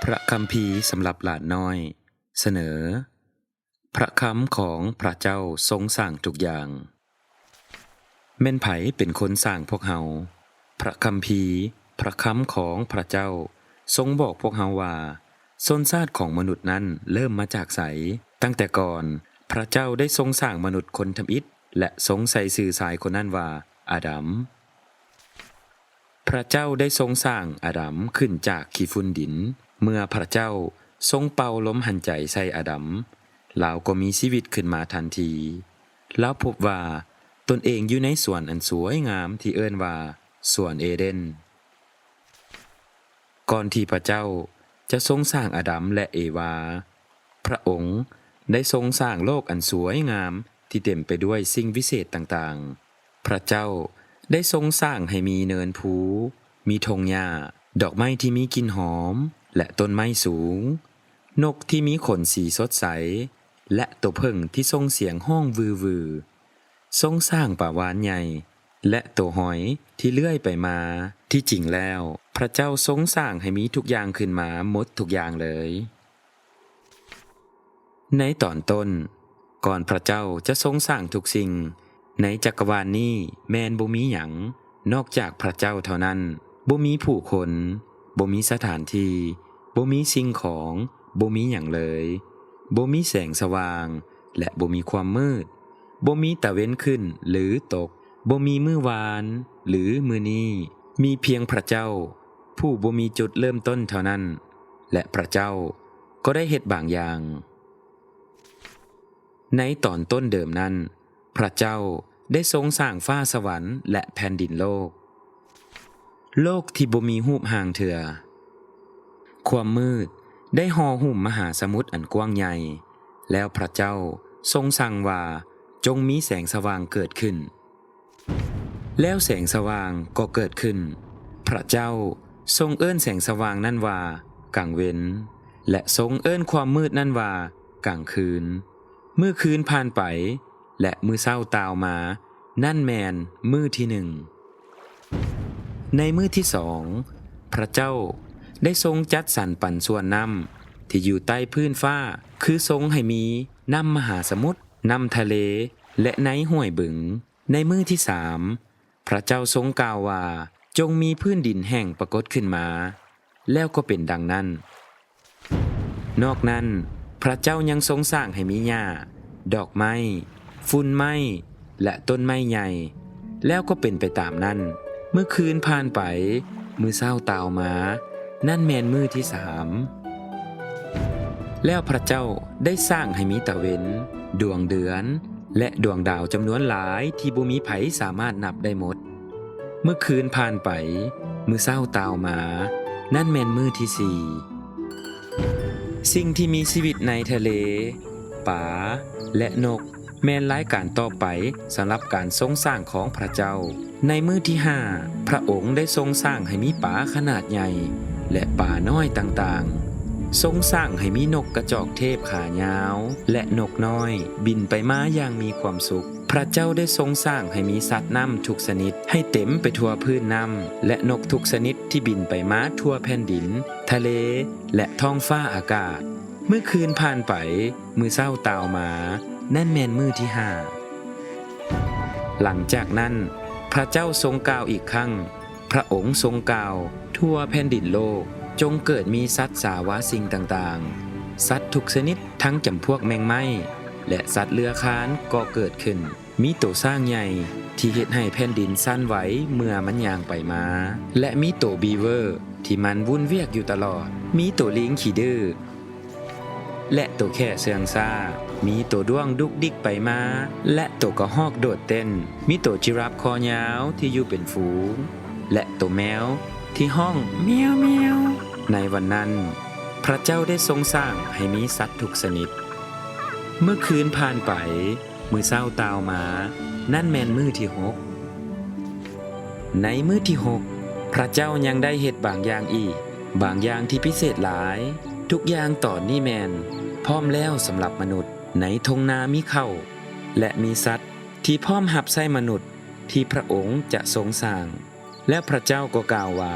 พระคัมภีร์สำหรับหลานน้อยเสนอพระคำของพระเจ้าทรงสร้างทุกอย่างแม่นไผเป็นคนสร้างพวกเฮาพระคัมภีร์พระคำของพระเจ้าทรงบอกพวกเฮาว่าชนชาติของมนุษย์นั้นเริ่มมาจากไสตั้งแต่ก่อนพระเจ้าได้ทรงสร้างมนุษย์คนทำอิฐและทรงใส่ชื่อชายคนนั้นว่าอาดัมพระเจ้าได้ทรงสร้างอาดัมขึ้นจากขี้ฝุ่นดินเมื่อพระเจ้าทรงเป่าลมหายใจใส่อาดัมลาวก็มีชีวิตขึ้นมาทันทีลาวพบว่าตนเองอยู่ในสวนอันสวยงามที่เอิ้นว่าสวนเอเดนก่อนที่พระเจ้าจะทรงสร้างอาดัมและเอวาพระองค์ได้ทรงสร้างโลกอันสวยงามที่เต็มไปด้วยสิ่งวิเศษต่างๆพระเจ้าได้ทรงสร้างให้มีเนินภูมีธงหญ้าดอกไม้ที่มีกลิ่นหอมและต้นไม้สูงนกที่มีขนสีสดใสและตัวผึ้งที่ส่งเสียงห้องวือๆทรงสร้างป่าวานใหญ่และตัวหอยที่เลื่อยไปมาที่จริงแล้วพระเจ้าทรงสร้างให้มีทุกอย่างขึ้นมาหมดทุกอย่างเลยในตอนต้นก่อนพระเจ้าจะทรงสร้างทุกสิ่งในจักรวาลนี้แม่นบ่มีหยังนอกจากพระเจ้าเท่านั้นบ่มีผู้คนบ่มีสถานที่บ่มีสิ่งของบ่มีหยังเลยบ่มีแสงสว่างและบ่มีความมืดบ่มีตะเว้นขึ้นหรือตกบ่มีมื้อวานหรือมื้อนี้มีเพียงพระเจ้าผู้บ่มีจุดเริ่มต้นเท่านั้นและพระเจ้าก็ได้เฮ็ดบางอย่างในตอนต้นเดิมนั้นพระเจ้าได้ทรงสร้างฟ้าสวรรค์และแผ่นดินโลกที่บ่มีรูปร่างเถื่อความมืดได้ห่อหุ้มมหาสมุทรอันกว้างใหญ่แล้วพระเจ้าทรงสั่งว่าจงมีแสงสว่างเกิดขึ้นแล้วแสงสว่างก็เกิดขึ้นพระเจ้าทรงเอิ้นแสงสว่างนั้นว่ากลางเว้นและทรงเอิ้นความมืดนั้นว่ากลางคืนเมื่อคืนผ่านไปและมื้อเช้าตาวมานั่นแมนมื้อที่หนึ่งในมื้อที่สองพระเจ้าได้ทรงจัดสรรปันส่วนน้ำที่อยู่ใต้พื้นฟ้าคือทรงให้มีน้ำมหาสมุทรน้ำทะเลและในห้วยบึงในมื้อที่สามพระเจ้าทรงกล่าวว่าจงมีพื้นดินแห้งปรากฏขึ้นมาแล้วก็เป็นดังนั้นนอกนั้นพระเจ้ายังทรงสร้างให้มีหญ้าดอกไม้ฝุ่นไม้และต้นไม้ใหญ่แล้วก็เป็นไปตามนั้นเมื่อคืนผ่านไปมื้อเช้าตาวมานั่นแม่นมื้อที่สามแล้วพระเจ้าได้สร้างให้มีตะเว้นดวงเดือนและดวงดาวจำนวนหลายที่บ่มีไผสามารถนับได้หมดเมื่อคืนผ่านไปมื้อเช้าตาวมานั่นแม่นมื้อที่สี่สิ่งที่มีชีวิตในทะเลป่าและนกแม้นรายการต่อไปสำหรับการทรงสร้างของพระเจ้าในมื้อที่ห้าพระองค์ได้ทรงสร้างให้มีป่าขนาดใหญ่และป่าน้อยต่างๆทรงสร้างให้มีนกกระจอกเทพขายาวและนกน้อยบินไปมาอย่างมีความสุขพระเจ้าได้ทรงสร้างให้มีสัตว์น้ำทุกชนิดให้เต็มไปทั่วพื้นน้ำและนกทุกชนิดที่บินไปมาทั่วแผ่นดินทะเลและท้องฟ้าอากาศเมื่อคืนผ่านไปมื้อเช้าตาวมานั่นแม่นมื้อที่ห้าหลังจากนั้นพระเจ้าทรงกล่าวอีกครั้งพระองค์ทรงกล่าวทั่วแผ่นดินโลกจงเกิดมีสัตว์สาวาสิ่งต่างๆสัตว์ทุกชนิดทั้งจำพวกแมงไม้และสัตว์เลื้อยคลานก็เกิดขึ้นมีตัวสร้างใหญ่ที่เฮ็ดให้แผ่นดินสั่นไหวเมื่อมันย่างไปมาและมีตัวบีเวอร์ที่มันวุ่นเวียกอยู่ตลอดมีตัวลิงขี้ดื้อและตัวแค่เสืองซ่ามีตัวด้วงดุกดิกไปมาและตัวกระหอกโดดเต้นมีตัวจิราฟคอยาวที่อยู่เป็นฝูงและตัวแมวที่ห้องเมียวเมียวในวันนั้นพระเจ้าได้ทรงสร้างให้มีสัตว์ทุกชนิดเมื่อคืนผ่านไปมื้อเช้าตาวมานั่นแม่นมื้อที่หกในมื้อที่หกพระเจ้ายังได้เฮ็ดบางอย่างอีกบางอย่างที่พิเศษหลายทุกอย่างตอนนี้แม่นพร้อมแล้วสำหรับมนุษย์ในทงนามีข้าวและมีสัตว์ที่พร้อมรับใช้มนุษย์ที่พระองค์จะทรงสร้างและพระเจ้าก็กล่าวว่า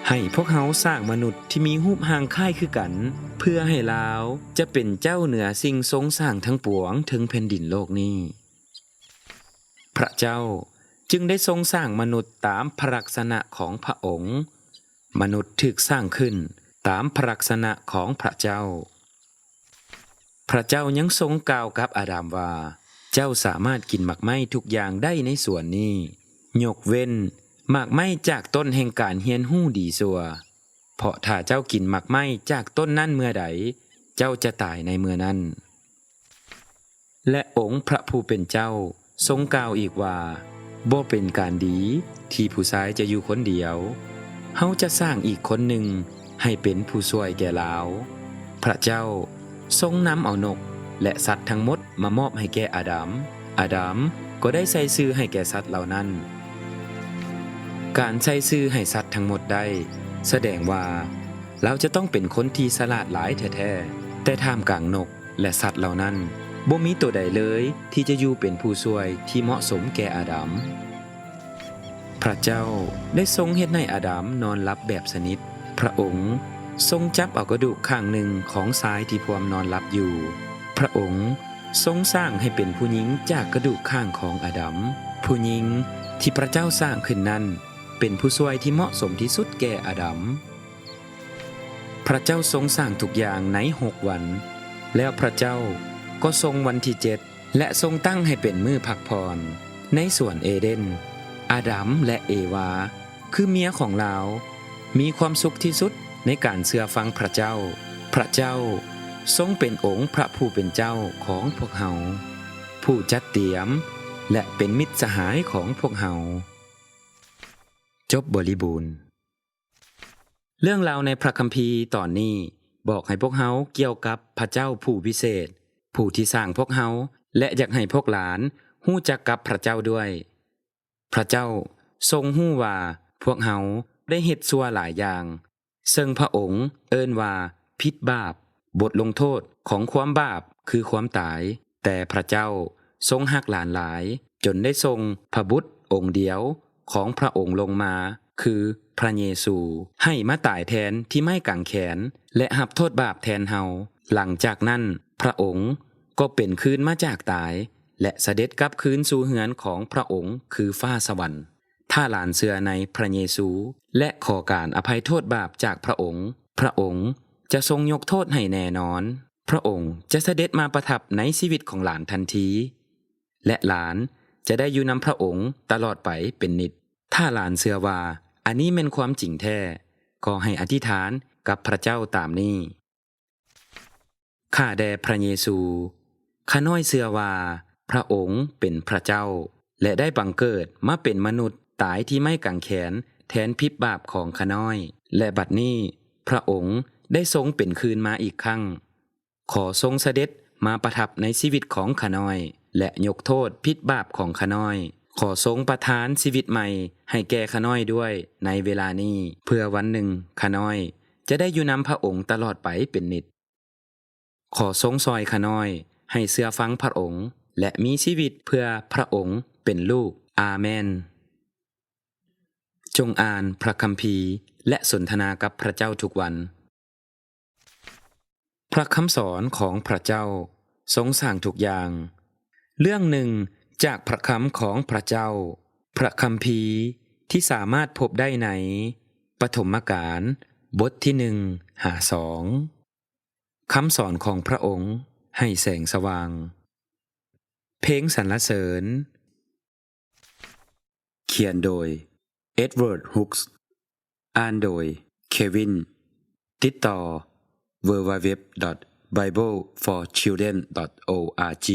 ให้พวกเฮาสร้างมนุษย์ที่มีรูปร่างคล้ายคือกันเพื่อให้ลาวจะเป็นเจ้าเหนือสิ่งทรงสร้างทั้งปวงถึงแผ่นดินโลกนี้พระเจ้าจึงได้ทรงสร้างมนุษย์ตามพระลักษณะของพระองค์มนุษย์ถูกสร้างขึ้นตามพระลักษณะของพระเจ้าพระเจ้ายังทรงกล่าวกับอาดัมว่าเจ้าสามารถกินหมากไม้ทุกอย่างได้ในสวนนี้ยกเว้นหมากไม้จากต้นแห่งการเฮียนหู้ดีซัวเพราะถ้าเจ้ากินหมากไม้จากต้นนั้นเมื่อใดเจ้าจะตายในเมื่อนั้นและองค์พระผู้เป็นเจ้าทรงกล่าวอีกว่าบ่เป็นการดีที่ผู้ชายจะอยู่คนเดียวเฮาจะสร้างอีกคนหนึ่งให้เป็นผู้ช่วยแก่ลาวพระเจ้าทรงนำเอานกและสัตว์ทั้งหมดมามอบให้แก่อาดัมก็ได้ใส่ชื่อให้แก่สัตว์เหล่านั้นการใส่ชื่อให้สัตว์ทั้งหมดได้แสดงว่าเราจะต้องเป็นคนที่ฉลาดหลายแท้ๆแต่ท่ามกลางนกและสัตว์เหล่านั้นบ่มีตัวใดเลยที่จะอยู่เป็นผู้ช่วยที่เหมาะสมแก่อาดัมพระเจ้าได้ทรงเฮ็ดให้อาดัมนอนหลับแบบสนิทพระองค์ทรงจับเอากระดูกข้างหนึ่งของซ้ายที่พวมนอนหลับอยู่พระองค์ทรงสร้างให้เป็นผู้หญิงจากกระดูกข้างของอาดัมผู้หญิงที่พระเจ้าสร้างขึ้นนั้นเป็นผู้ช่วยที่เหมาะสมที่สุดแก่อาดัมพระเจ้าทรงสร้างทุกอย่างใน6 วันแล้วพระเจ้าก็ทรงวันที่7และทรงตั้งให้เป็นมื้อพักผ่อนในสวนเอเดนอาดัมและเอวาคือเมียของเรามีความสุขที่สุดในการเชื่อฟังพระเจ้าพระเจ้าทรงเป็นองค์พระผู้เป็นเจ้าของพวกเฮาผู้จัดเตรียมและเป็นมิตรสหายของพวกเฮาจบบริบูรณ์เรื่องราวในพระคัมภีร์ตอนนี้บอกให้พวกเฮาเกี่ยวกับพระเจ้าผู้พิเศษผู้ที่สร้างพวกเฮาและอยากให้พวกหลานฮู้จักกับพระเจ้าด้วยพระเจ้าทรงฮู้ว่าพวกเฮาได้เฮ็ดชั่วหลายอย่างซึ่งพระองค์เอิ้นว่าผิดบาปบทลงโทษของความบาปคือความตายแต่พระเจ้าทรงรักหลานหลายจนได้ทรงพระบุตรองค์เดียวของพระองค์ลงมาคือพระเยซูให้มาตายแทนที่ไม้กางแขนและรับโทษบาปแทนเฮาหลังจากนั้นพระองค์ก็เป็นคืนมาจากตายและเสด็จกลับคืนสู่เฮือนของพระองค์คือฟ้าสวรรค์ถ้าหลานเชื่อในพระเยซูและขอการอภัยโทษบาปจากพระองค์พระองค์จะทรงยกโทษให้แน่นอนพระองค์จะเสด็จมาประทับในชีวิตของหลานทันทีและหลานจะได้อยู่นำพระองค์ตลอดไปเป็นนิจถ้าหลานเชื่อว่าอันนี้เป็นความจริงแท้ก็ให้อธิษฐานกับพระเจ้าตามนี้ข้าแด่พระเยซูข้าน้อยเชื่อว่าพระองค์เป็นพระเจ้าและได้บังเกิดมาเป็นมนุษย์ตายที่ไม้กางแขนแทนพิบาปของข้าน้อยและบัดนี้พระองค์ได้ทรงเป็นคืนมาอีกครั้งขอทรงเสด็จมาประทับในชีวิตของข้าน้อยและยกโทษพิบาปของข้าน้อยขอทรงประทานชีวิตใหม่ให้แก่ข้าน้อยด้วยในเวลานี้เพื่อวันหนึ่งข้าน้อยจะได้อยู่นำพระองค์ตลอดไปเป็นนิจขอทรงซอยข้าน้อยให้เชื่อฟังพระองค์และมีชีวิตเพื่อพระองค์เป็นลูกอาเมนจงอ่านพระคัมภีร์และสนทนากับพระเจ้าทุกวันพระคำสอนของพระเจ้าทรงสร้างทุกอย่างเรื่องหนึ่งจากพระคำของพระเจ้าพระคัมภีร์ที่สามารถพบได้ในปฐมกาลบทที่1-2คำสอนของพระองค์ให้แสงสว่างเพลงสรรเสริญเขียนโดยเอ็ดเวิร์ดฮุกส์อ่านโดยเควินติดต่อwww.bibleforchildren.org